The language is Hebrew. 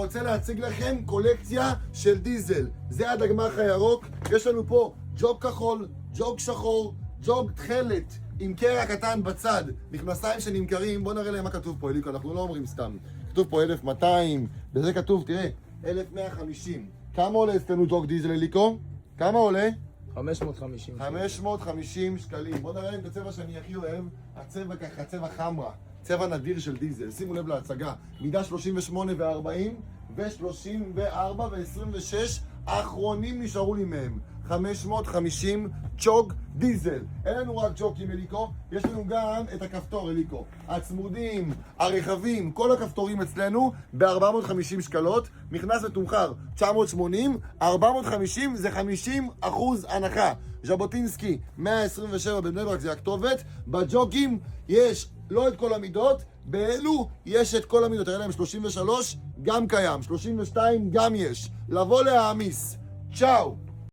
רוצה להציג לכם קולקציה של דיזל. זה הדגמח הירוק. יש לנו פה ג'וג כחול, ג'וג שחור, ג'וג תכלת עם קרע קטן בצד, מכנסיים שנמכרים. בוא נראה להם מה כתוב פה, אליקו, אנחנו לא אומרים סתם. כתוב פה 1200, בזה כתוב, תראה, 1150. כמה עולה אצלנו ג'וג דיזל, אליקו? כמה עולה? 550. 550 שקלים. בוא נראה את הצבע שאני הכי אוהב, הצבע ככה, צבע חמרה, צבע נדיר של דיזל. שימו לב להצגה, מידה 38 ו-40 ו-34 ו-26 האחרונים נשארו לי מהם. 550 ג'וג דיזל. אין לנו רק ג'וקים, אליקו, יש לנו גם את הכפתור, אליקו. הצמודים, הרכבים, כל הכפתורים אצלנו ב-450 שקלות. מכנס מתומחר 980, 450 זה 50% הנחה. ז'בוטינסקי 127 בבני ברק, זה הכתובת. בג'וקים יש לא את כל המידות, באלו יש את כל המידות. תראה להם 33 גם קיים, 32 גם יש. לבוא להעמיס. צ'או.